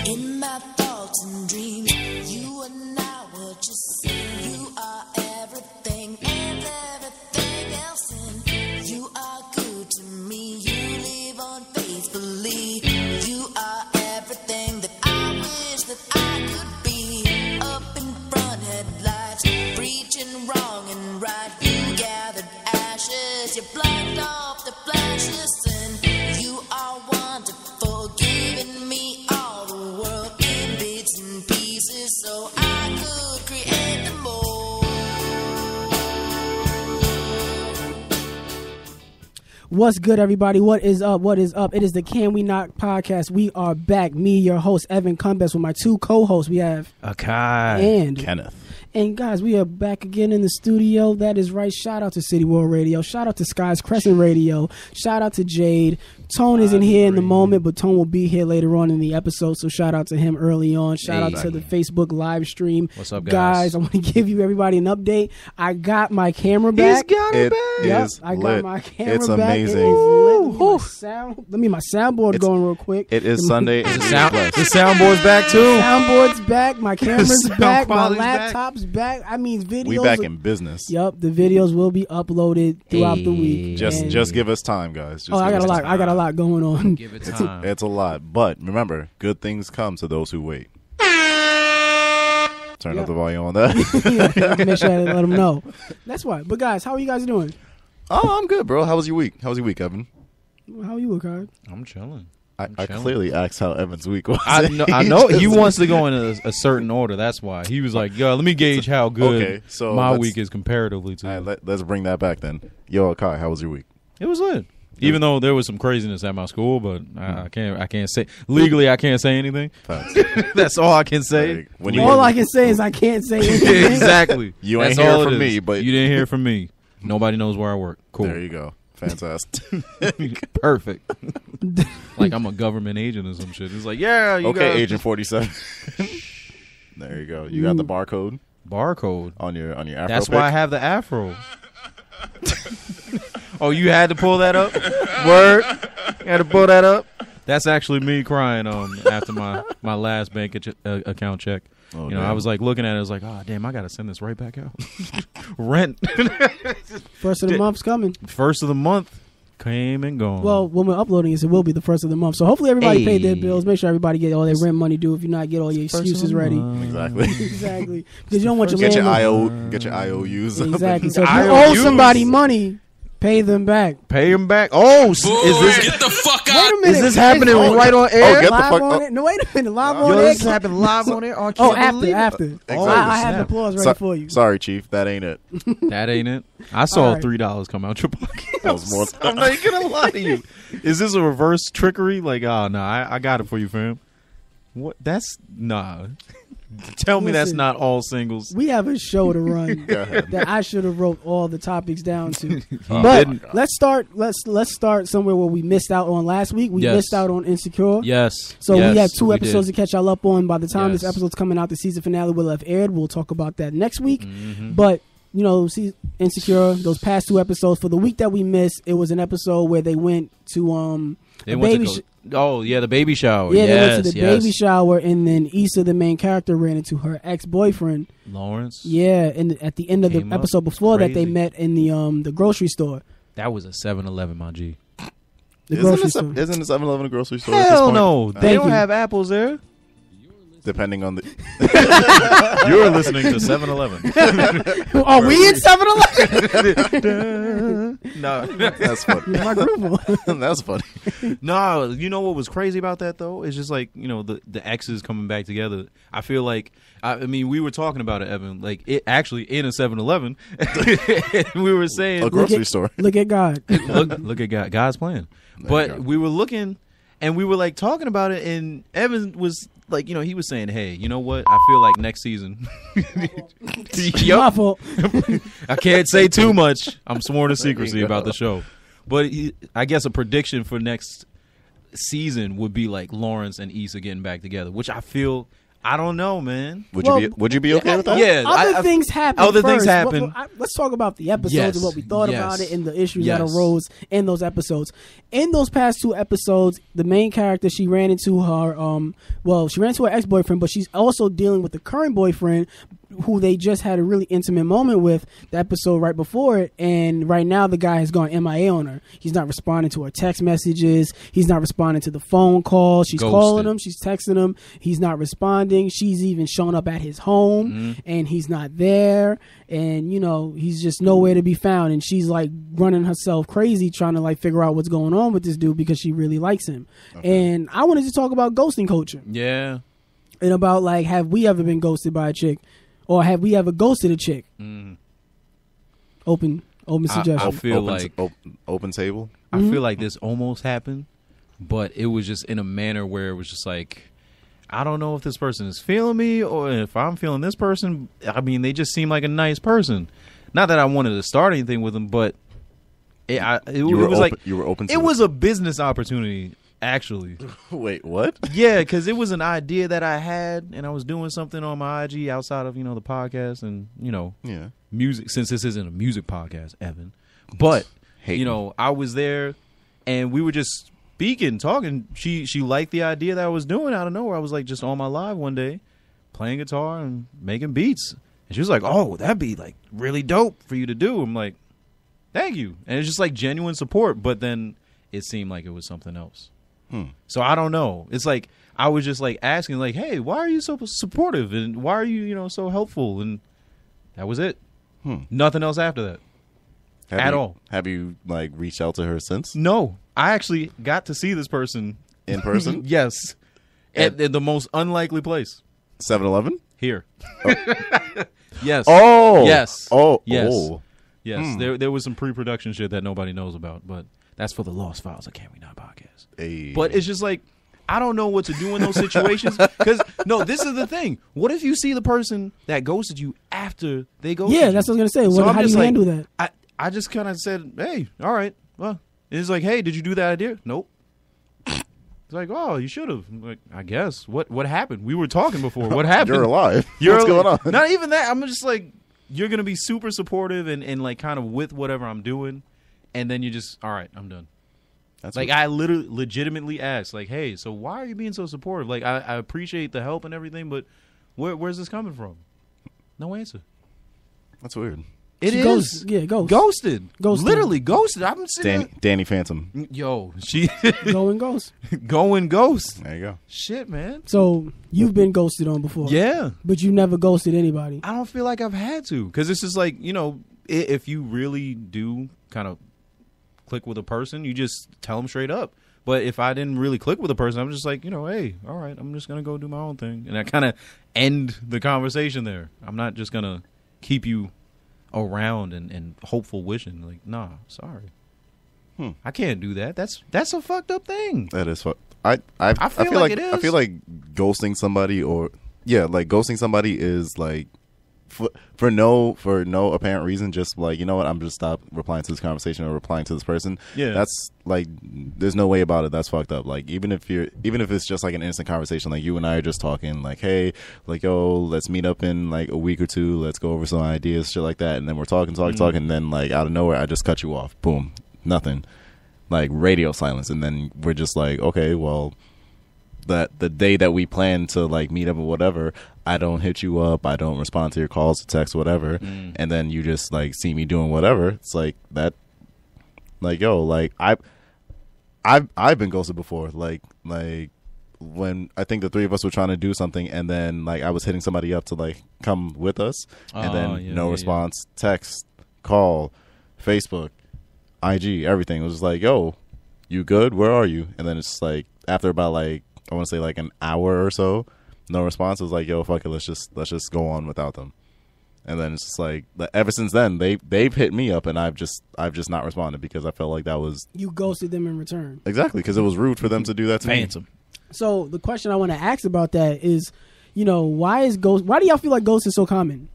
In my thoughts and dreams, you and I were just saying you are everything and everything else, and you are good to me. You live on faithfully. You are everything that I wish that I could be. Up in front, headlights, preaching wrong and right. You gathered ashes, you blocked off the flashes, and you are wonderful, giving me all the world in bits and pieces so I could create the more. What's good, everybody? What is up? What is up? It is the Can We Knock podcast. We are back. Me, your host, Evan Cumbest, with my two co-hosts. We have Akai and Kenneth. And guys, we are back again in the studio. That is right. Shout out to City World Radio. Shout out to Skies Crescent Radio. Shout out to Jade. Tone isn't here in the moment, but Tone will be here later on in the episode. So shout out to him early on. Shout out to the Facebook live stream. What's up, guys? I want to give you everybody an update. I got my camera back. He's got it back. Yep, I got my camera It's back. amazing. It is lit. Let me my soundboard going real quick. It is Sunday. The The soundboard's back too. soundboard's back. My camera's Sound back. My quality's back. laptop's back. I mean, videos. We back in business. Yep, the videos will be uploaded throughout the week. And- Just give us time, guys. Just I give got a us lot. time. I got a lot going on. Give it time. It's a lot, but remember, good things come to those who wait. Turn up the volume on that. Yeah, make sure I let them know. That's why. But guys, how are you guys doing? Oh, I'm good, bro. How was your week? How was your week, Evan? How are you, Kai? I'm chilling. I clearly asked how Evan's week was. I know he wants to go in a certain order. That's why he was like, "Yo, let me gauge how good Okay, so my let's- week is comparatively to." All right, let's bring that back then. Yo, Kai, how was your week? It was lit. Even though there was some craziness at my school, but I can't say legally. I can't say anything. Facts. That's all I can say. Like, when you All were- I can say is I can't say anything. Exactly. You ain't That's hear all from it me, is. but- you didn't hear from me. Nobody knows where I work. Cool. There you go. Fantastic. Perfect. Like I'm a government agent or some shit. It's like, yeah, you Okay, got Agent 47. There you go. You got the barcode barcode. on your afro. That's pic? why I have the afro. Oh, you had to pull that up? Word? You had to pull that up? That's actually me crying after my last bank account check. Oh, I was like looking at it, I was like, oh, damn, I got to send this right back out. Rent. First of the month's coming. First of the month came and gone. Well, when we're uploading this, it will be the first of the month. So hopefully everybody paid their bills. Make sure everybody get all their rent money due. If you're not, get all your excuses ready. Exactly. Exactly. Because you don't want your Get your landlord. get your IOUs. up. Exactly. So if you IOUs. owe somebody money, pay them back. Pay him back. Oh, is this Get the fuck Wait out! a minute. is this happening Is- right on Oh, air? get the live fuck on up. it? No, wait a minute. Live on Yo, air. this is happening live on air. Oh, after. Exactly. I have the snap. applause ready for you. Sorry, Chief. That ain't it. That ain't it. I saw All right. $3 come out your pocket. That was more. I'm not even gonna lie to you. Is this a reverse trickery? Like, oh no, I got it for you, fam. What? That's nah. Tell me that's Listen. not all singles. We have a show to run Go ahead. that I should have wrote all the topics down to. Oh, But didn't. let's start somewhere where we missed out on last week. We Yes. missed out on Insecure. Yes. So yes, we have two we episodes did. to catch y'all up on. By the time this Yes. episode's coming out, the season finale will have aired. We'll talk about that next week. Mm-hmm. But see, Insecure, those past two episodes, for the week that we missed, it was an episode where they went to They a went baby. to oh yeah, the baby shower. Yeah, yes, they went to the yes. baby shower, and then Issa, the main character, ran into her ex-boyfriend. Lawrence. Yeah, and at the end of the Came up episode before that, they crazy. met in the grocery store. That was a 7-Eleven, my G. The grocery store. Isn't the 7-Eleven a grocery store? at this Hell point? no, they Thank don't you. have apples there. Depending on the. You're listening to 7-Eleven. Are we in 7-Eleven? No, That's funny. My group. That's funny. no. You know what was crazy about that though? It's just like the exes coming back together. I feel like I mean we were talking about it, Evan. Like it actually in a 7-Eleven. We were saying A grocery store. Look at God. look at God's plan. But we were looking and we were like talking about it, and Evan was like, he was saying, hey, you know what? I feel like next season. My fault. I can't say too much. I'm sworn to secrecy about the show. But I guess a prediction for next season would be like Lawrence and Issa getting back together, which I feel I don't know, man. Would you be okay with that? Yeah, Other things happen. Other first. things happen. Let's talk about the episodes Yes. and what we thought Yes. about it and the issues Yes. that arose in those episodes. In those past 2 episodes, the main character, she ran into her she ran into her ex-boyfriend, but she's also dealing with the current boyfriend who they just had a really intimate moment with the episode right before it, and right now the guy has gone MIA on her. He's not responding to her text messages. He's not responding to the phone calls. She's Ghosted. calling him. She's texting him. He's not responding. She's even showing up at his home, Mm-hmm. and he's not there. And, you know, he's just nowhere to be found. And she's like running herself crazy trying to like figure out what's going on with this dude because she really likes him. And I wanted to talk about ghosting culture Yeah. and about like, have we ever been ghosted by a chick? Or have we ever ghosted a chick? Open suggestion. I feel open, like open table. I feel like this almost happened, but it was just in a manner where it was just like, I don't know if this person is feeling me or if I'm feeling this person. I mean, they just seem like a nice person. Not that I wanted to start anything with them, but it was like you were open. To it was a business opportunity. Actually, Wait, what? yeah, because it was an idea that I had, and I was doing something on my IG outside of the podcast and Yeah. music. Since this isn't a music podcast, Evan, but Hating. I was there, and we were just speaking, talking. She liked the idea that I was doing out of nowhere. I was like just on my live one day, playing guitar and making beats, and she was like, "Oh, that'd be like really dope for you to do." I'm like, "Thank you," and it's just like genuine support. But then it seemed like it was something else. So I don't know. It's like I was just like asking, like, "Hey, why are you so supportive and why are you so helpful?" And that was it. Nothing else after that. At all. Have you like reached out to her since No, I actually got to see this person in person? Yes, at the most unlikely place 7-Eleven? here. Yes. Oh. Yes. Oh. Yes. Oh. Yes. There was some pre-production shit that nobody knows about, but that's for the Lost Files of Can We Not podcast. Hey. But it's just like I don't know what to do in those situations because this is the thing. What if you see the person that ghosted you after they ghosted you? Yeah, that's what I was going to say. So I'm How do just you like, handle that? I just kind of said, "Hey, all right, well," it's like, "Hey, did you do that idea?" Nope. It's like, "Oh, you should have." Like, I guess. What happened? We were talking before. What happened? You're alive. You're What's going on? Not even that. I'm just like, you're gonna be super supportive and like kind of with whatever I'm doing, and then you just, all right, I'm done. That's Like what- I literally, legitimately asked, like, "Hey, so why are you being so supportive? Like, I appreciate the help and everything, but where's this coming from?" No answer. that's weird. It She is ghosts. Yeah, ghost. ghosted. Ghosted. Literally ghosted. I'm sitting Danny Phantom. there. Yo, she Going ghost. going ghost. There you go. Shit, man. So you've been ghosted on before. Yeah. But you never ghosted anybody. I don't feel like I've had to because it's just like, if you really do kind of click with a person, you just tell them straight up. But if I didn't really click with a person, I'm just like, hey, all right, I'm just going to go do my own thing. And I kind of end the conversation there. I'm not just going to keep you around and hopeful wishing. Like, nah, sorry. I can't do that. That's a fucked up thing. That is what I feel like it is. I feel like ghosting somebody like ghosting somebody is like for no apparent reason, just like, you know what, I'm just stop replying to this conversation or replying to this person. Yeah. That's like, there's no way about it. That's fucked up. Like, even if it's just like an innocent conversation, like you and I are just talking, like, hey, like, yo, let's meet up in like a week or two, let's go over some ideas, shit like that, and then we're talking, and then like out of nowhere I just cut you off. Boom. Nothing. Like radio silence, and then we're just like, okay, well, that the day that we plan to like meet up or whatever, I don't hit you up, I don't respond to your calls, text, whatever, and then you just like see me doing whatever. It's like that, like, yo, like I've been ghosted before, like when I think the three of us were trying to do something, and then like I was hitting somebody up to like come with us, and then no response, text, call, Facebook, IG, everything. It was just like, yo, you good? Where are you? And then it's just like after about like, I want to say like an hour or so, no response. It was like, yo, fuck it, let's just go on without them. And then it's just like, ever since then they've hit me up, and I've just not responded because I felt like that was You ghosted them in return. exactly because it was rude for them to do that to me. So the question I want to ask about that is, why do y'all feel like ghost is so common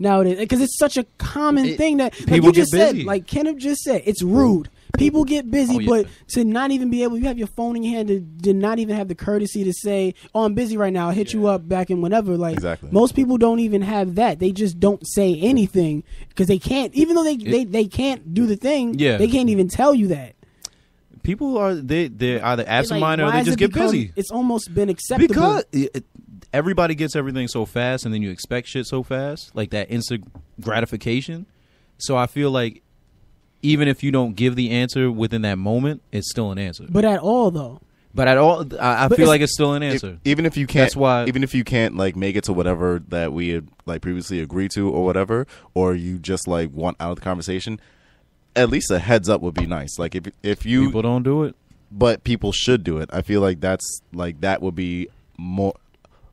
nowadays? Because it's such a common thing that like people you just get said, busy. like Kenneth just said, it's rude. People get busy, Oh, yeah. but to not even be able, you have your phone in your hand, to not even have the courtesy to say, "Oh, I'm busy right now. I'll hit you up back in whenever." Like Exactly. most people don't even have that. They just don't say anything because they can't. Even though they can't do the thing, Yeah. they can't even tell you that. People are they're either absent-minded or why they has just it get become- busy. It's almost been acceptable. Because everybody gets everything so fast, and then you expect shit so fast, like that instant gratification. So I feel like even if you don't give the answer within that moment, it's still an answer. But at all though. But at all, I But feel it's- like it's still an answer. Even if you can't, That's why- even if you can't like make it to whatever that we had like previously agreed to or whatever, or you just like want out of the conversation, at least a heads up would be nice. Like if you, People don't do it. but people should do it. I feel like that's like that would be more,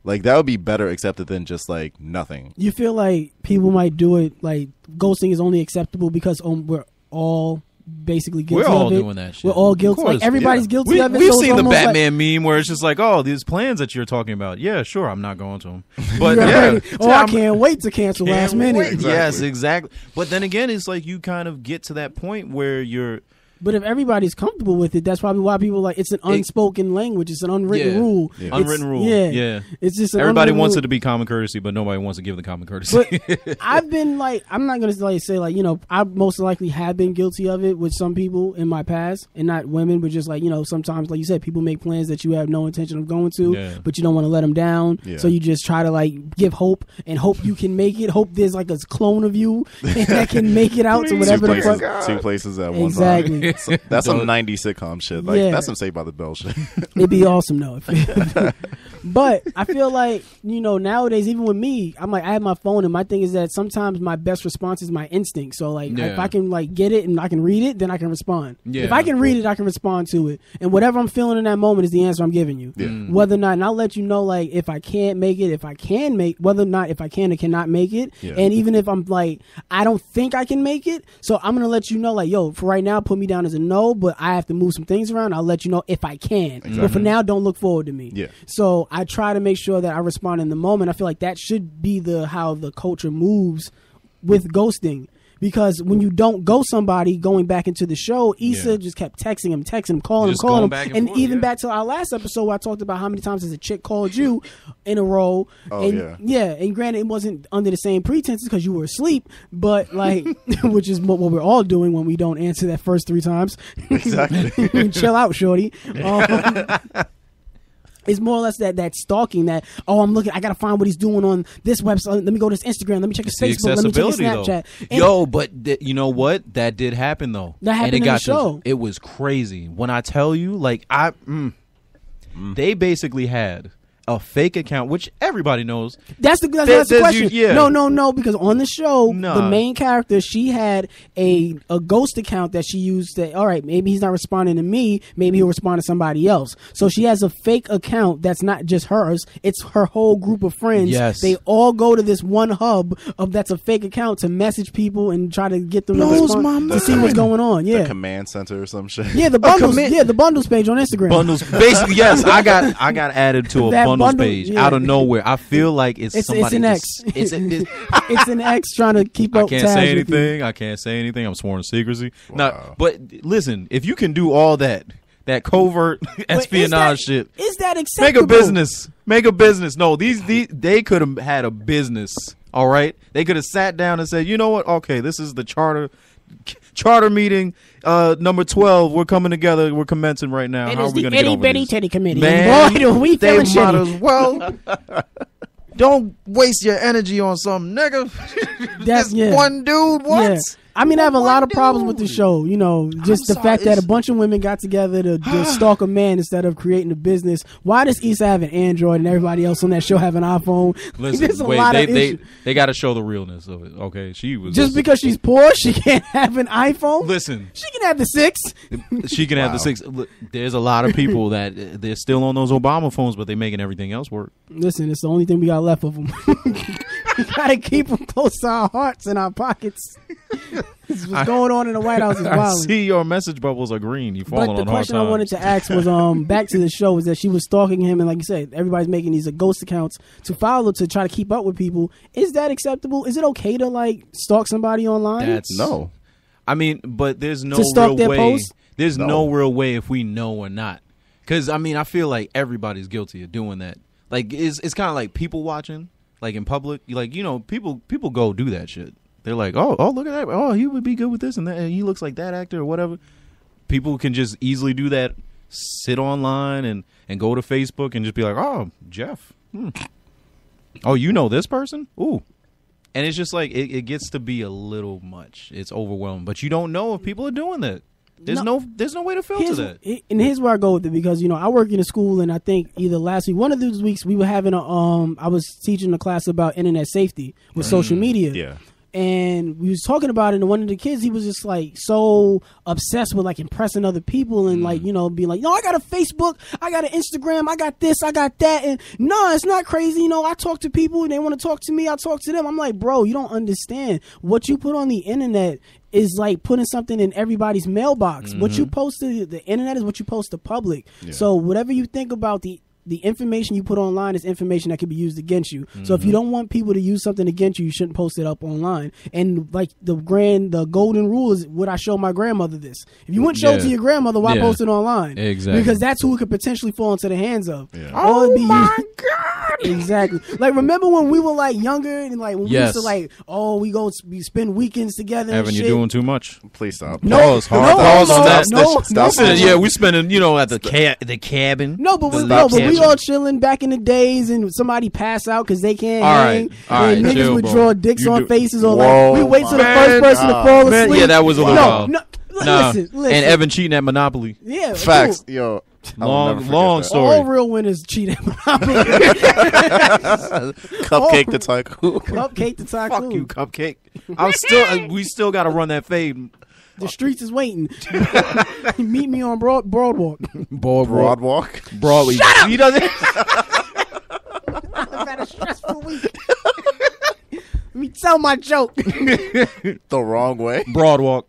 like that would be better accepted than just like nothing. You feel like people might do it, like ghosting is only acceptable because we're all basically guilty We're all of it. doing that shit. We're all Of guilty. course, Like everybody's yeah. guilty of it. We've so it's seen the almost Batman meme where it's just like, oh, these plans that you're talking about. Yeah, sure, I'm not going to them. But Like, yeah, right. Oh, I can't wait to cancel last minute. wait. Yes, exactly. But then again, it's like you kind of get to that point where you're. But if everybody's comfortable with it, that's probably why people like it's an unspoken language. It's an unwritten Yeah. rule. Yeah. It's- Unwritten rule. Yeah. Yeah. It's just an Everybody unwritten wants rule. it to be common courtesy, but nobody wants to give the common courtesy. But I've been like, I'm not gonna like say like, you know, I most likely have been guilty of it with some people in my past, and not women, but just like, you know, sometimes like you said, people make plans that you have no intention of going to, Yeah. but you don't want to let them down, Yeah. so you just try to like give hope and hope you can make it. Hope there's like a clone of you that can make it out to whatever the fuck. Two places at one Exactly. time. That's some 90s sitcom shit. Like Yeah. that's some Saved by the Bell shit. It'd be awesome though. But I feel like, you know, nowadays, even with me, I'm like, I have my phone, and my thing is that sometimes my best response is my instinct. So like, if Yeah. I can like get it and I can read it, then I can respond. Yeah. If I can read it, I can respond to it. And whatever I'm feeling in that moment is the answer I'm giving you. Yeah. Whether or not, and I'll let you know like if I can't make it, if I can make, whether or not if I can or cannot make it. Yeah. And even if I'm like, I don't think I can make it, so I'm gonna let you know like, yo, for right now, put me down as a no, but I have to move some things around. I'll let you know if I can. But for now, don't look forward to me. Yeah. So I try to make sure that I respond in the moment. I feel like that should be how the culture moves with ghosting. Because when you don't ghost somebody, going back into the show, Issa Yeah. just kept texting him, calling him, Just calling going him. back and And forth, even yeah. back to our last episode where I talked about how many times has a chick called you in a row. Oh, and, yeah. and granted, it wasn't under the same pretenses because you were asleep, but like, which is what we're all doing when we don't answer that first 3 times. Exactly. Chill out, shorty. It's more or less that stalking, that, oh, I'm looking, I gotta find what he's doing on this website. Let me go to his Instagram. Let me check his It's the Facebook. Let me check his accessibility, Snapchat. though. And Yo, but you know what? That did happen though. That happened and it in got the show. It was crazy. When I tell you, like they basically had a fake account, which everybody knows. That's the There's question. yeah. No, because on the show, Nah. the main character, she had a ghost account that she used. That, all right, maybe he's not responding to me. Maybe he'll respond to somebody else. So she has a fake account that's not just hers. It's her whole group of friends. Yes. They all go to this one hub that's a fake account to message people and try to get them to Blows respond my to see what's going on. The Yeah. command center or some shit. Yeah, the bundles. The bundles page on Instagram. Bundles, basically, yes. I got added to a That bundles bundle- page yeah. out of nowhere. I feel like it's somebody. an X. It's It's an X trying to keep I up. can't tabs say with you. anything. I can't say anything. I'm sworn to secrecy. Wow. No, but listen, if you can do all that covert But espionage shit, Is that make acceptable? a business. Make a business. No, these they could have had a business. All right, they could have sat down and said, you know what? Okay, this is the charter meeting number 12. We're coming together. We're commencing right now. It How is are we the going to get itty over bitty this? titty committee. Man, And boy, do we they feeling might shitty. as well. Don't waste your energy on some nigga. That's Just yeah. one dude. What? Yeah. I mean, I have a lot of One problems with the dude. show. You know, just I'm the fact sorry, that a bunch of women got together to stalk a man instead of creating a business. Why does Issa have an Android and everybody else on that show have an iPhone? There's Listen, a wait, lot of they issues. got to show the realness of it. Okay, she was Just because she's poor, she can't have an iPhone. Listen, She can have the 6. she can have the Wow. 6. Look, there's a lot of people that they're still on those Obama phones, but they're making everything else work. Listen, it's the only thing we got left of them. We gotta keep them close to our hearts and our pockets. This is what's going on in the White House is I wild. see your message bubbles are green. You falling But the on hard question I times. wanted to ask was back to the show, was that she was stalking him, and like you said, everybody's making these ghost accounts to follow, to try to keep up with people. Is that acceptable? Is it okay to like stalk somebody online? That's No. I mean, but there's no To stalk real their way. posts? There's No. no real way if we know or not. Because I mean, I feel like everybody's guilty of doing that. Like it's kind of like people watching, like in public. Like people go do that shit. They're like, oh look at that. Oh, he would be good with this and that. And he looks like that actor or whatever. People can just easily do that. Sit online and go to Facebook and just be like, oh, Jeff. Oh, you know this person? Ooh. And it's just like it gets to be a little much. It's overwhelming, but you don't know if people are doing that. There's no way to filter that. And here's where I go with it, because I work in a school, and I think either last week, one of those weeks, we were having I was teaching a class about internet safety with social media. Yeah. And we was talking about it, and one of the kids, he was just like so obsessed with like impressing other people and like, being like, no, I got a Facebook, I got an Instagram, I got this, I got that. And no, it's not crazy. I talk to people and they want to talk to me, I talk to them. I'm like, bro, you don't understand. What you put on the internet is like putting something in everybody's mailbox. What you post to the internet is what you post to public. Yeah. So whatever you think about the information you put online is information that can be used against you. So if you don't want people to use something against you, you shouldn't post it up online. And like the golden rule is, would I show my grandmother this? If you wouldn't show it to your grandmother, why post it online? Exactly. Because that's who it could potentially fall into the hands of. Yeah. Oh my God. Exactly. Like, remember when we were like younger and like when we used to like, we spend weekends together Evan, and shit. you're doing too much. Please stop. No, Pause, hard no, pause on no, that. no, Stop. no, Yeah, we spending, at the cabin. No, but we all chilling back in the days, and somebody pass out because they can't All hang. right, all and right, niggas chill, would bro. draw dicks You on do- faces, or Whoa, like we wait till the my first person to God. fall Man, asleep. yeah, that was a little wild. No, Nah. listen. And Evan cheating at Monopoly. Yeah, Facts. cool. Yo. I will never forget long that. story. All real winners cheat at Monopoly. Cupcake the tycoon. Cupcake the tycoon. Fuck you, Cupcake. We still got to run that fade. The streets is waiting. Meet me on Broadwalk. Broadwalk. Broadway. Shut up! He doesn't. I've had a stressful week. Let me tell my joke. The wrong way. Broadwalk.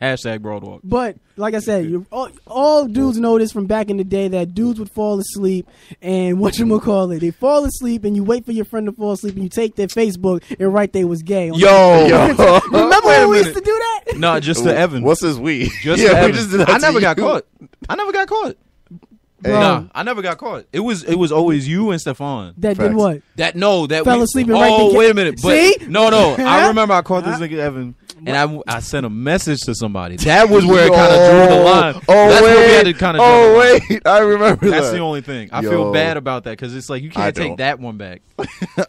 Hashtag Broadwalk. But like I said, all dudes know this from back in the day, that dudes would fall asleep and they fall asleep and you wait for your friend to fall asleep and you take their Facebook and write they was gay. Yo. Remember Wait a when we used minute. to do that? No, just to Evan. What's his we? Just yeah, to we Evan. just did that I to never got you. caught. I never got caught. Bro, Nah, I never got caught. It was always you and Stefan. that did Facts. what? That Fell we, asleep and right Oh, to wait a minute. But See? No. I remember I caught this nigga Evan, and I sent a message to somebody. That was where it kind of drew the line. That's where we had to kind of. wait. I remember that. That's the only thing. I feel Yo. bad about that because it's like you I can't take don't. that one back.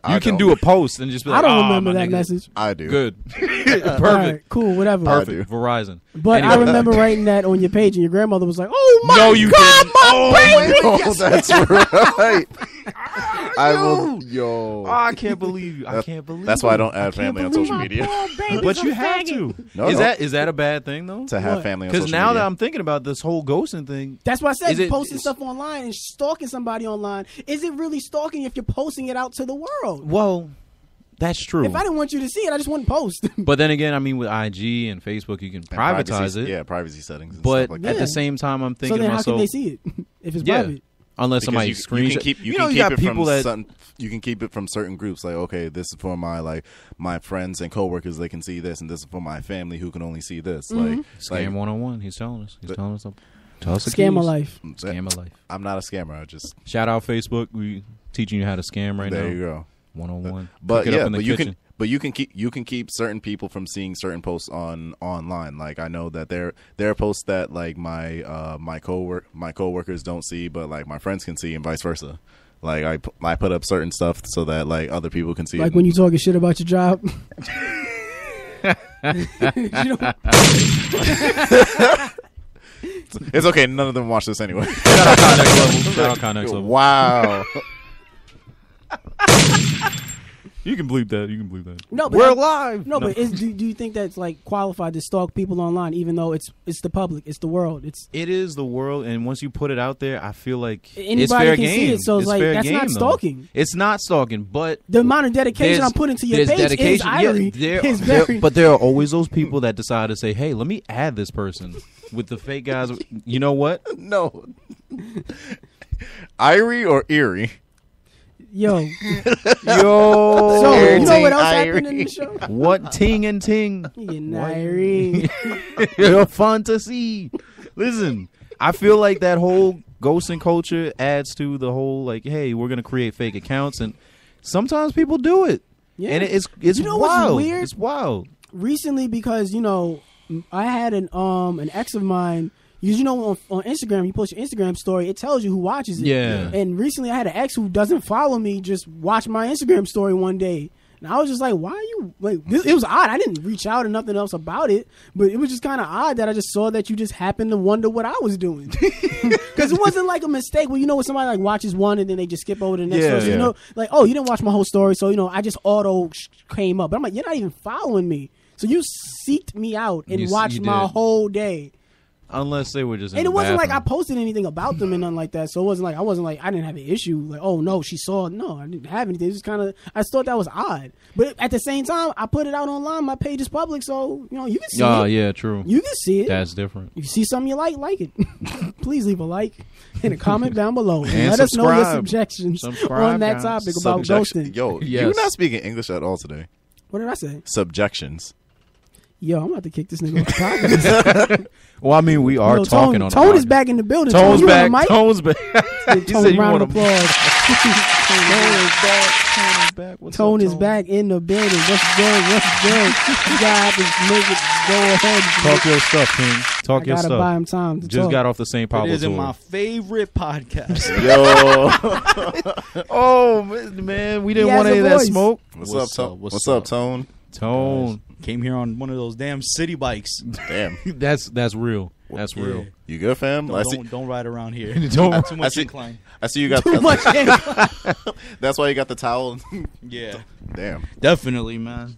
I You can don't. do a post and just be like, I don't "Ah, remember my that nigga." message. I do. Good. All Perfect. right, cool, whatever. I Perfect. do. Verizon. But I Anyway. remember writing that on your page, and your grandmother was like, "Oh my No, you God, didn't. my Oh, baby!" Oh, that's right. I will. Yo. Oh, I can't believe you. I can't believe That's why I don't add family on believe social my media. poor baby's But a you have faggot. to. No, is no. that a bad thing though? To have What? family on Because social now media. that I'm thinking about this whole ghosting thing, That's why I said Is it- posting is- stuff online and stalking somebody online. Is it really stalking if you're posting it out to the world? well, that's true. If I didn't want you to see it, I just wouldn't post. But then again, I mean, with IG and Facebook, you can And privatize privacy- it. Yeah, privacy settings. And But stuff like at that. the same time, I'm So thinking then to how can myself, they see it if it's yeah, private? unless Because somebody you screenshot. can keep you know, you keep got it people from that you can keep it from certain groups. Like, okay, this is for my friends and coworkers. They can see this, and this is for my family who can only see this. Like, scam 101. He's telling us. He's But- telling us. Tell us the Scam of keys. life. Scam of life. I'm not a scammer. I just Shout out Facebook. We teaching you how to scam right there now. you go. 101. But Cook it up yeah, in the but you kitchen. can keep certain people from seeing certain posts online. Like, I know that there are posts that like my coworkers don't see, but like my friends can see, and vice versa. Like I put up certain stuff so that like other people can see Like it. when you talking shit about your job. You know, It's okay. None of them watch this anyway. Shout out Connex Level. Shout out Connex Level. Wow. You can bleep that. You can bleep that. No, but We're that- live. no, but do you think that's like qualified to stalk people online, even though it's the public, it's the world, it's It is the world, and once you put it out there, I feel like Anybody it's fair can see game. it, so it's like, fair that's not game, though. stalking. It's not stalking, but the amount of dedication there's- I'm putting to your there's page is dedication. irony. Yeah, is very. but there are always those people that decide to say, "Hey, let me add this person." With the fake guys, you know what? No. Irie or Erie? Yo, Yo, so you know what else Irene. happened in the show? what ting and ting? You getting What? Irene. Your fantasy. Listen, I feel like that whole ghosting culture adds to the whole like, hey, we're gonna create fake accounts, and sometimes people do it, Yeah. and it's You know what's wild. weird? It's wild. Recently, because I had an ex of mine. You know, on Instagram, you post your Instagram story, it tells you who watches it. Yeah. And recently, I had an ex who doesn't follow me, just watched my Instagram story one day, and I was just like, "Why are you like?" It was odd. I didn't reach out or nothing else about it, but it was just kind of odd that I just saw that you just happened to wonder what I was doing, because it wasn't like a mistake. Well, when somebody like watches one and then they just skip over to the next. Yeah, one. So, yeah. like, oh, you didn't watch my whole story, so I just came up. But I'm like, you're not even following me. So you seeked me out and You watched my did. whole day. Unless they were just. And it wasn't like I posted anything about them and nothing like that. So it wasn't like I didn't have an issue. Like, oh no, she saw it. No, I didn't have anything. It was kind of, I just thought that was odd. But at the same time, I put it out online. My page is public, so you can see Oh it. yeah, true. You can see it. That's different. If you see something you like it. Please leave a like and a comment down below. And Let us know your subscribe. subjections Subscribe, on that guys. topic about Subjection. ghosting. Yo, Yes. you're not speaking English at all today. What did I say? Subjections. Yo, I'm about to kick this nigga off the podcast. Well, I mean, we are Yo, talking on. Tone the is back in the building. Tone's Tone, you on the back. mic? Tone's back. You Tone, said you round want of to. applause. Tone is back. What's Tone up, is back in the building. What's good? What's good? You gotta make it go ahead. Talk your stuff, King. I Talk your gotta stuff. buy him time to Just talk. got off the St. It Pablo is in tour. my favorite podcast. Yo. Oh man, we didn't He has want any a of that voice. smoke. What's What's up, up? Tone? What's What's up, up? Tone? Tone. Came here on one of those damn city bikes. Damn. That's real. That's Yeah. real. You good, fam? Don't ride around here. Don't- Too I much see- incline. I see you got Too much. That's why you got the towel. Yeah, Damn. definitely, man.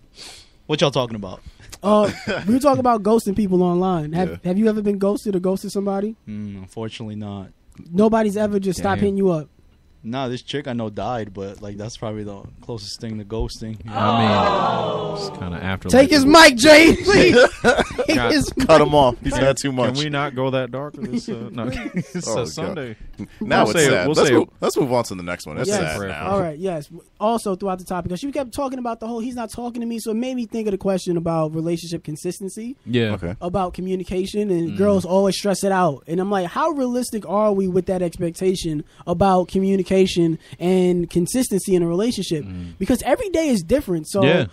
What y'all talking about? We were talking about ghosting people online. Yeah. Have you ever been ghosted or ghosted somebody? Unfortunately, not. Nobody's ever just stopped Damn. hitting you up. Nah, this chick I know died, but like that's probably the closest thing to ghosting. I mean, it's kind of after. Take his mic, Jay. Please. Take God. his Cut him off. He's had too Can much. we not go that dark? It's, no, it's Oh, a God. Sunday. Now We'll it's say it. sad. We'll let's, say it. let's move on to the next one. That's Yes. sad Prayer now. All right, yes. Also, throughout the topic, because she kept talking about the whole he's not talking to me, so it made me think of the question about relationship consistency, Yeah. Okay. about communication, and girls always stress it out. And I'm like, how realistic are we with that expectation about communication and consistency in a relationship? Because every day is different. So, Yeah.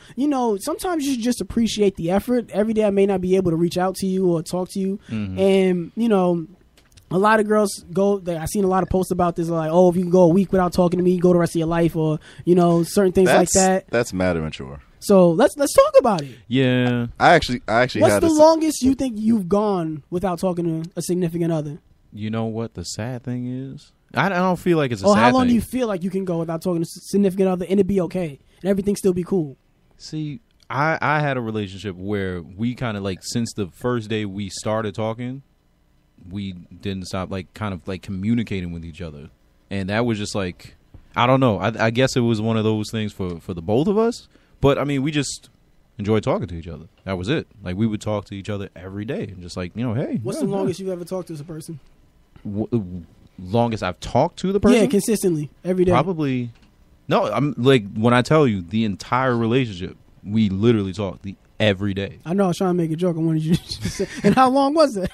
sometimes you should just appreciate the effort. Every day I may not be able to reach out to you or talk to you. And, a lot of girls I've seen a lot of posts about this, like, oh, if you can go a week without talking to me, go the rest of your life, or, certain things like that. That's mad immature. So let's talk about it. Yeah. I actually What's had the this. longest you think you've gone without talking to a significant other? You know what the sad thing is? I don't feel like it's a Or sad how long thing. do you feel like you can go without talking to a significant other and it be okay and everything still be cool? See, I had a relationship where we kind of like since the first day we started talking, we didn't stop kind of communicating with each other, and that was just like I don't know. I guess it was one of those things for the both of us. But I mean, we just enjoyed talking to each other. That was it. Like we would talk to each other every day, and just like hey. What's the longest you've ever talked to a person? Longest I've talked to the person? Yeah, consistently every day. Probably. No, I'm like when I tell you the entire relationship, we literally talk every day. I know I was trying to make a joke. I wanted you to say. And how long was it?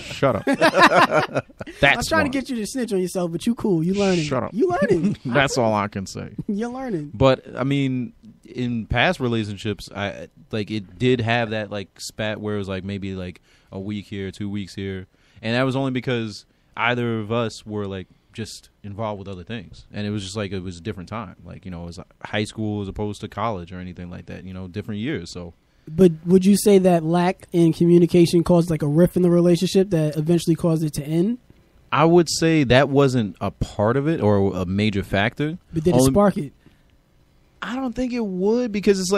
Shut up. I That's was trying why. to get you to snitch on yourself, but you cool. You learning. Shut up. You learning. That's all I can say. You're learning. But I mean, in past relationships, I it did have that spat where it was maybe a week here, 2 weeks here, and that was only because either of us were just involved with other things, and it was just it was a different time. It was high school as opposed to college or anything like that. Different years. So But would you say that lack in communication caused a rift in the relationship that eventually caused it to end? I would say that wasn't a part of it or a major factor. But did it Only- spark it? I don't think it would, because it's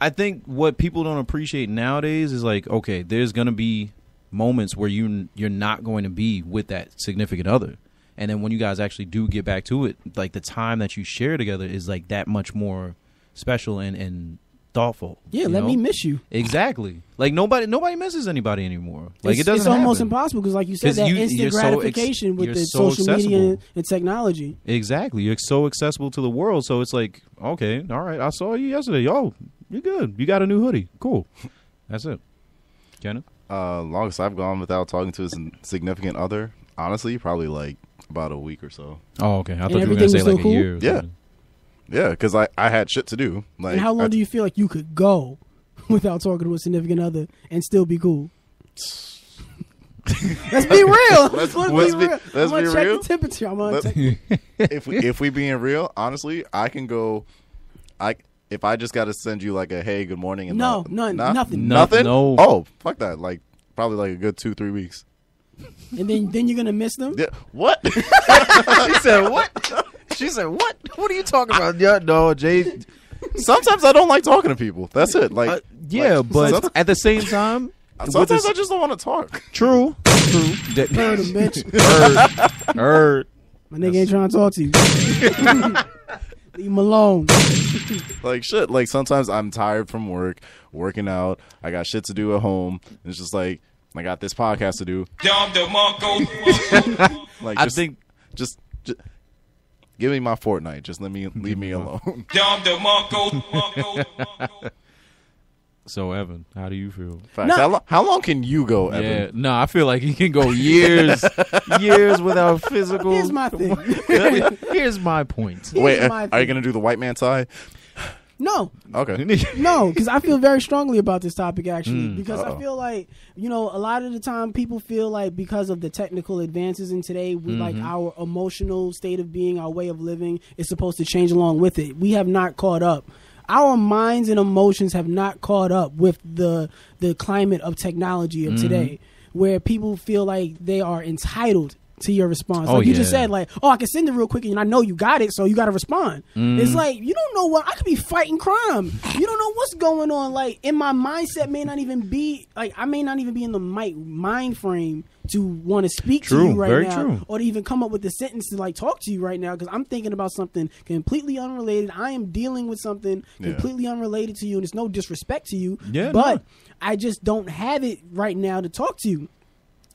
I think what people don't appreciate nowadays is okay, there's gonna be moments where you're not going to be with that significant other, and then when you guys actually do get back to it, the time that you share together is that much more special and thoughtful. Yeah, you let know? me miss you. Exactly. Like nobody misses anybody anymore. Like it doesn't. It's almost happen. impossible because, like you said, 'Cause that you're instant so gratification with you're the so social media accessible. and technology. Exactly. You're so accessible to the world, so it's like, okay, all right, I saw you yesterday. Oh, you're good. You got a new hoodie. Cool. That's it. Kenneth? Longest I've gone without talking to a significant other, honestly, probably like about a week or so. Oh, okay. I thought you were everything going to say was like still cool? a year. Or Yeah. something. Yeah, because I had shit to do. Like, And how long do you feel like you could go without talking to a significant other and still be cool? Let's be real. Let's be be- real. let's I'm gonna be check real. the temperature. I'm gonna Let- check. if we being real, honestly, I can go. If I just got to send you like a hey, good morning, and No, nothing. nothing. No. Oh, fuck that. Like probably like a good 2-3 weeks. And then you're gonna miss them. Yeah. What? She said what? She said what? What are you talking about? Yeah, no, Jay. Sometimes I don't like talking to people. That's it. Like Yeah, like, but sometimes- at the same time, sometimes I just don't want to talk. true. Heard him, bitch. Heard. My nigga ain't trying to talk to you. Leave him alone. Like shit. Like sometimes I'm tired from working out. I got shit to do at home. It's just like I got this podcast to do. Like I just, think just give me my Fortnite. Just leave me alone. so. Evan, how do you feel? Facts. No. How long can you go, Yeah, Evan? no, I feel like he can go years without physical. Here's my thing. Here's my point. Wait, Here's my are you thing. gonna do the white man tie? No, Okay. no, because I feel very strongly about this topic actually. Mm. Because I Uh-oh. feel like, you know, a lot of the time people feel like because of the technical advances in today, we like our emotional state of being, our way of living is supposed to change along with it. We have not caught up. Our minds and emotions have not caught up with the climate of technology of today, where people feel like they are entitled to your response. Oh, Like you just yeah. said, like, oh, I can send it real quick and I know you got it, so you got to respond. It's like, you don't know what, I could be fighting crime. You don't know what's going on. Like, in my mindset may not even be, like, I may not even be in the mind frame to want to speak to True, you right very now. true. Or to even come up with a sentence to, like, talk to you right now because I'm thinking about something completely unrelated. I am dealing with something Yeah. completely unrelated to you, and it's no disrespect to you. Yeah, but no. I just don't have it right now to talk to you.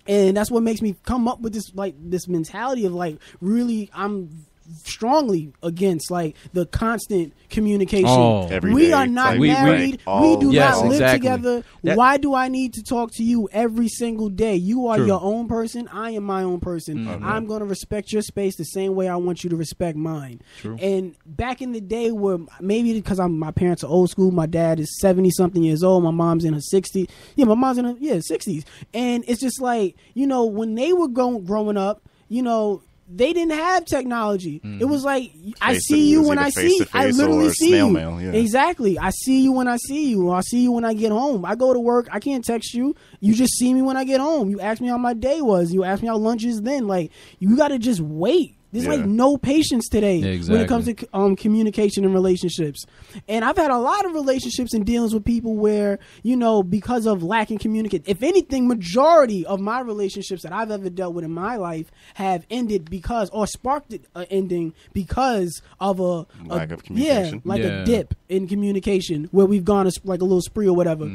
And that's what makes me come up with this, like, this mentality of, like, really, I'm strongly against, like, the constant communication. Oh. Every We day. are not Like, married. all- We do Yes, not live exactly. together. That- Why do I need to talk to you every single day? You are True. your own person. I am my own person. I'm going to respect your space the same way I want you to respect mine. True. And back in the day where maybe because my parents are old school, my dad is 70-something years old, my mom's in her 60s. Yeah, my mom's in her 60s. And it's just like, you know, when they were growing up, you know, they didn't have technology. It was like, I Face see to- you it was when either I see you. I face-to-face literally or see snail you. mail, yeah. Exactly. I see you when I see you. Or I see you when I get home. I go to work. I can't text you. You just see me when I get home. You ask me how my day was. You ask me how lunch is then. Like, you got to just wait. There's Yeah. like no patience today Yeah, when it comes exactly. to communication and relationships. And I've had a lot of relationships and dealings with people where, you know, because of lacking communication, if anything, majority of my relationships that I've ever dealt with in my life have ended because, or sparked it ending because of a Lack of communication. Yeah, like Yeah. a dip in communication where we've gone like a little spree or whatever.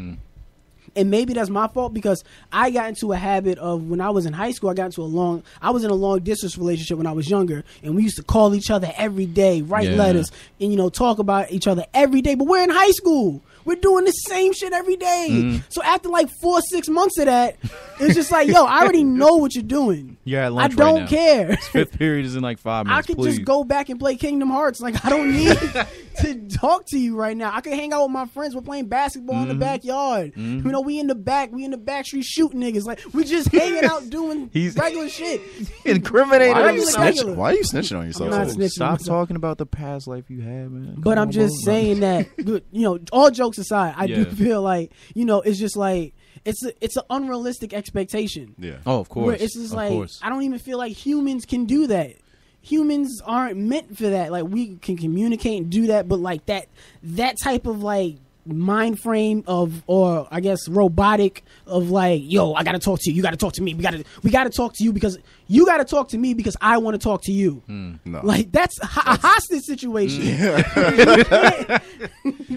And maybe that's my fault because I got into a habit of when I was in high school, I was in a long distance relationship when I was younger, and we used to call each other every day, write Yeah. letters, and, you know, talk about each other every day. But we're in high school. We're doing the same shit every day. So after like 4-6 months of that, it's just like, yo, I already know what you're doing. You're at I lunch don't right now. care. Fifth period is in like 5 I minutes. could please. just go back and play Kingdom Hearts. Like, I don't need to talk to you right now. I could hang out with my friends. We're playing basketball in the backyard. You know, we in the back street shooting niggas. Like, we just hanging out doing He's- regular shit. incriminating Why are you Regular. snitching? Why are you snitching on yourself? I'm not snitching. Stop myself. talking about the past life you had, man. But Come I'm on, just bro. saying that, you know, all jokes aside, I Yeah. do feel like, you know, it's just like, it's an unrealistic expectation. Yeah. Oh, of course. Where it's just Of like, course. I don't even feel like humans can do that. Humans aren't meant for that. Like, we can communicate and do that, but like that type of like mind frame of, or I guess robotic of like, yo, I gotta talk to you. You gotta talk to me. We gotta talk to you because you gotta talk to me because I want to talk to you. No. Like that's a hostage situation.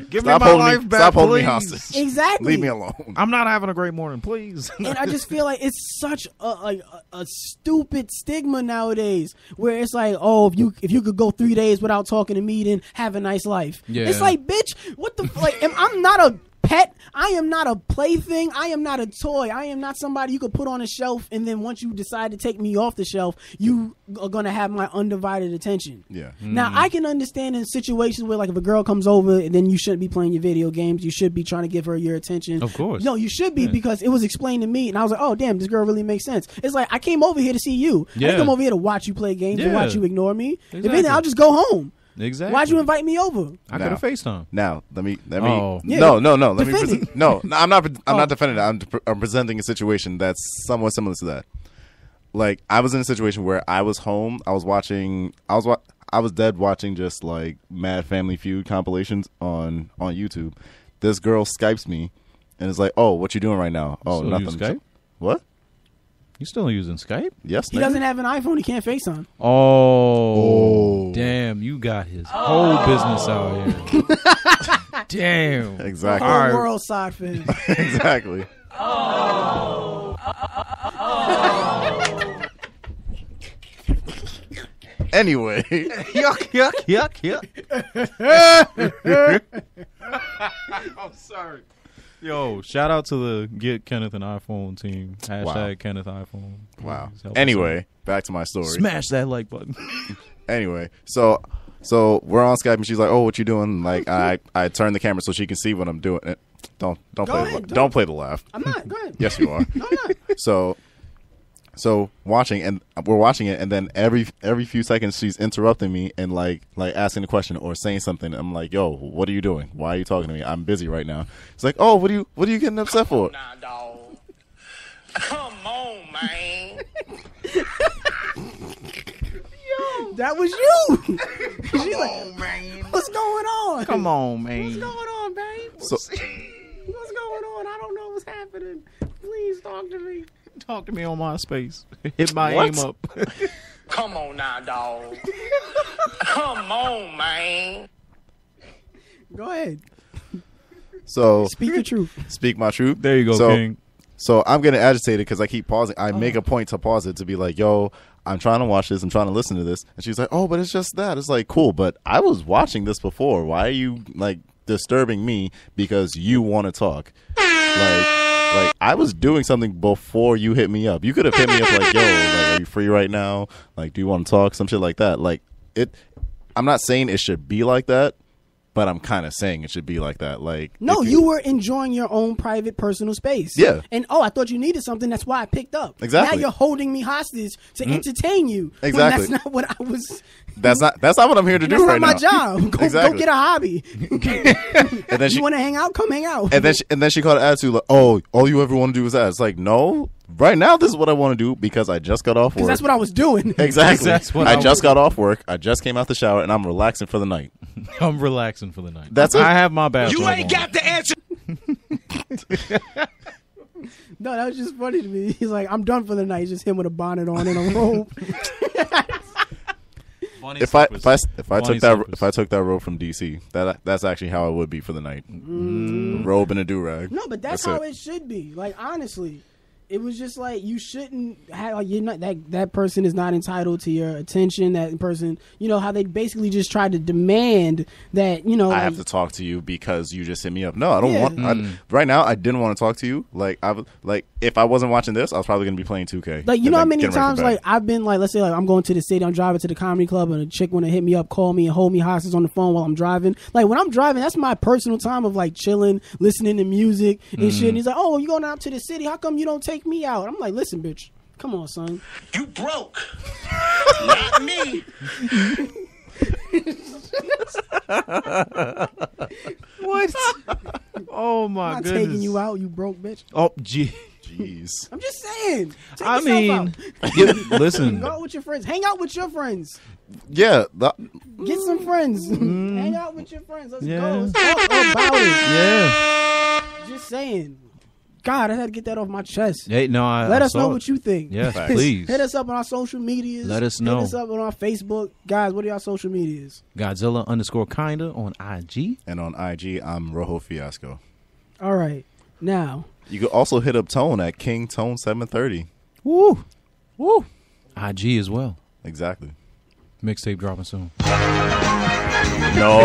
Give me my life back, Stop holding me please. hostage. Exactly. Leave me alone. I'm not having a great morning, please. And I just feel like it's such a stupid stigma nowadays, where it's like, oh, if you could go 3 days without talking to me, then have a nice life. Yeah. It's like, bitch, what the like? I'm not a pet. I am not a plaything. I am not a toy. I am not somebody you could put on a shelf, and then once you decide to take me off the shelf, you are gonna have my undivided attention. Yeah. Now I can understand in situations where, like, if a girl comes over, and then you shouldn't be playing your video games. You should be trying to give her your attention. Of course. No, you should be, because it was explained to me, and I was like, oh damn, this girl really makes sense. It's like, I came over here to see you. I Yeah. didn't come over here to watch you play games and Yeah. watch you ignore me. If Exactly. anything, I'll just go home. Exactly. Why'd you invite me over? I Now. could have FaceTime. Now, let me. Oh. Yeah, No. Let me. defend Present, it. no, I'm not. I'm Oh. not defending it. I'm presenting a situation that's somewhat similar to that. Like, I was in a situation where I was home. I was watching. I was dead watching just like Mad Family Feud compilations on YouTube. This girl Skypes me and is like, "Oh, what you doing right now?" Oh, Still nothing. use Skype? What? You still using Skype? Yes. He nigga. doesn't have an iPhone. He can't FaceTime. Oh, damn! You got his whole business out here. Damn. Exactly. Whole All right. world side for him. Exactly. Anyway, Yuck! I'm sorry. Yo, shout out to the Get Kenneth an iPhone team. Hashtag Wow. Kenneth iPhone. wow. Please help us Anyway, back to my out. story. Smash that like button. Anyway, so we're on Skype and she's like, "Oh, what you doing?" Like, I turn the camera so she can see what I'm doing. Don't Go play ahead, don't play the laugh. I'm not. Go ahead. Yes, you are. No, I'm not. So watching, and we're watching it, and then every few seconds she's interrupting me and like asking a question or saying something. I'm like, "Yo, what are you doing? Why are you talking to me? I'm busy right now." It's like, "Oh, what are you getting upset for?" Nah, dog. Come on, man. That was you. She's like, Oh, man. what's going on? Come on, What's man. going on, babe? So What's going on? I don't know what's happening. Please talk to me. Talk to me on MySpace. Hit my What? aim up. Come on now, dog. Come on, man. Go ahead. so Speak the truth. speak my truth. There you go, So- King. So I'm getting agitated because I keep pausing. I make a point to pause it to be like, "Yo, I'm trying to watch this. I'm trying to listen to this." And she's like, "Oh, but it's just that." It's like, cool, but I was watching this before. Why are you like disturbing me because you want to talk? Like I was doing something before you hit me up. You could have hit me up like, "Yo, like, are you free right now? Like, do you want to talk?" Some shit like that. Like it. I'm not saying it should be like that, but I'm kind of saying it should be like that. Like, No, if you were enjoying your own private personal space. Yeah. And I thought you needed something. That's why I picked up. Exactly. Now you're holding me hostage to entertain you. when Exactly. That's not what I was. That's not what I'm here to That's do not right my now. job. Go Exactly. get a hobby. And then You want to hang out? Come hang out. And then she called it attitude like, "Oh, all you ever want to do is that." It's like, no, right now this is what I want to do because I just got off work. That's what I was doing. Exactly. That's what I I just got off work. I just came out the shower and I'm relaxing for the night. I'm relaxing for the night. That's it. I have my bathrobe You ain't on. got the answer. No, that was just funny to me. He's like, I'm done for the night. Just him with a bonnet on and a robe. If I took that robe from DC, that's actually how I would be for the night. A robe and a do rag. No, but that's how it should be. Like, honestly, it was just like, you shouldn't have, like, you're not, that person is not entitled to your attention. That person, you know, how they basically just tried to demand that, you know, I like, have to talk to you because you just hit me up. No, I don't Yeah. want. Right now, I didn't want to talk to you. Like if I wasn't watching this, I was probably going to be playing 2K. like, you and know how then many getting ready for times, bed. like, I've been like, let's say, like, I'm going to the city, I'm driving to the comedy club, and a chick want to hit me up, call me, and hold me hostage on the phone while I'm driving. Like, when I'm driving, that's my personal time of, like, chilling, listening to music and shit. And he's like, "Oh, you going out to the city? How come you don't take me out?" I'm like, "Listen, bitch, come on, son." You broke. Not me. What? Oh I'm my not goodness. taking you out, you broke bitch. Oh, gee. Jeez. I'm just saying. Take I yourself mean, out. listen. Go out with your friends. Hang out with your friends. Yeah, Get some friends. Hang out with your friends. Let's Yeah. go. Let's talk about it. Yeah. Just saying. God, I had to get that off my chest. Hey, no, Let I us saw know it. what you think. Yes, Facts. please. Hit us up on our social medias. Let us know. Hit us up on our Facebook. Guys, what are y'all social medias? Godzilla_kinda on IG. And on IG, I'm Rojo Fiasco. All right. Now, You could also hit up Tone at King Tone 730. Woo. Woo. IG as well. Exactly. Mixtape dropping soon. No.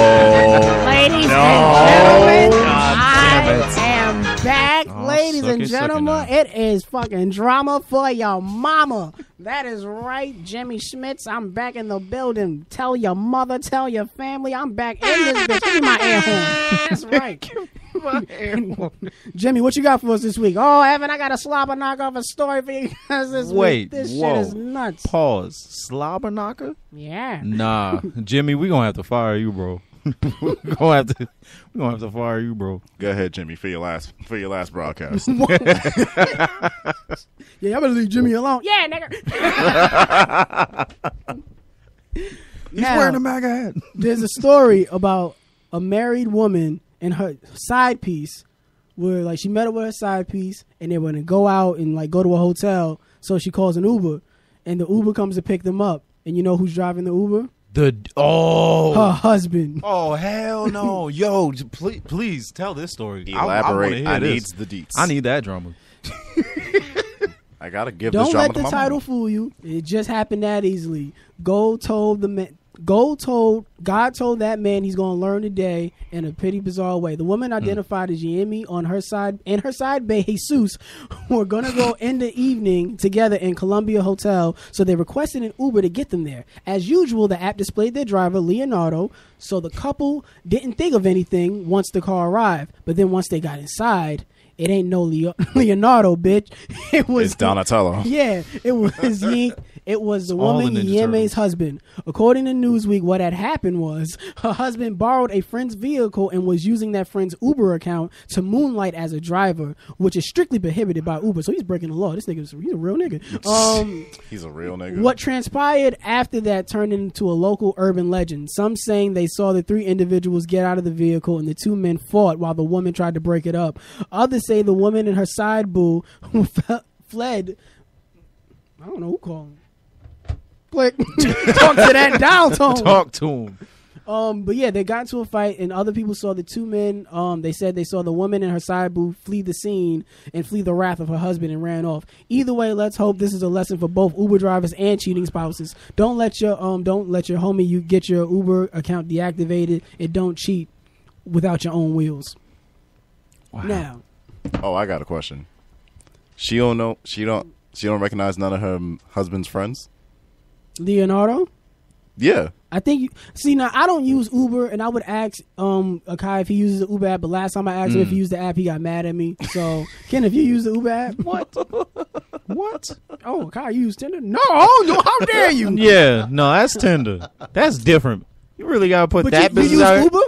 ladies No. and gentlemen, God damn it. I am back. Oh, Ladies suck and it, suck it gentlemen, now. it is fucking drama for your mama. That is right, Jimmy Schmitz. I'm back in the building. Tell your mother, tell your family, I'm back in this bitch. Give me my air horn. That's right. Jimmy, what you got for us this week? Oh, Evan, I got a slobber knock off a story for you guys this Wait, week. This whoa. shit is nuts. Pause. Slobber knocker? Yeah. Nah, Jimmy, we gonna have to fire you, bro. we gonna have to fire you, bro. Go ahead, Jimmy, for your last broadcast. Yeah, y'all better leave Jimmy alone. Yeah, nigga. Now, MAGA hat. there's a story about a married woman and her side piece where like she met up with her side piece and they were gonna go out and like go to a hotel, so she calls an Uber and the Uber comes to pick them up, and you know who's driving the Uber? Her husband. Oh hell no, yo! Please tell this story. Elaborate. I I need this. the deets. I need that drama. I gotta give this Don't drama let to the my title mama. fool you. It just happened that easily. God told that man he's going to learn today in a pretty bizarre way. The woman identified as Yemi on her side and her side bae Jesus were going to go in the evening together in Columbia Hotel, so they requested an Uber to get them there. As usual, the app displayed their driver, Leonardo, so the couple didn't think of anything once the car arrived. But then once they got inside, it ain't no Leonardo, bitch. It was It's Donatello. Yeah, it was the all woman the Ninja Yeme's Turtles. husband. According to Newsweek, what had happened was her husband borrowed a friend's vehicle and was using that friend's Uber account to moonlight as a driver, which is strictly prohibited by Uber. So he's breaking the law. This nigga's he's a real nigga. He's a real nigga. What transpired after that turned into a local urban legend. Some saying they saw the three individuals get out of the vehicle and the two men fought while the woman tried to break it up. Others say the woman and her side boo who fled. I don't know who called him. Click. Talk to that dial tone. Talk to him. But yeah, they got into a fight, and other people saw the two men. They said they saw the woman and her side boo flee the scene and flee the wrath of her husband and ran off. Either way, let's hope this is a lesson for both Uber drivers and cheating spouses. Don't let your homie you get your Uber account deactivated, and don't cheat without your own wheels. Wow. Now, Oh, I got a question. She don't know. She don't recognize none of her husband's friends. Leonardo, Yeah. I think now I don't use Uber, and I would ask Akai if he uses the Uber app, but last time I asked him if he used the app, he got mad at me. So Ken, if you use the Uber app, What? oh Akai, you use Tinder? No, how dare you? Yeah, no, that's Tinder. That's different. You really gotta put But that you business use out. Uber?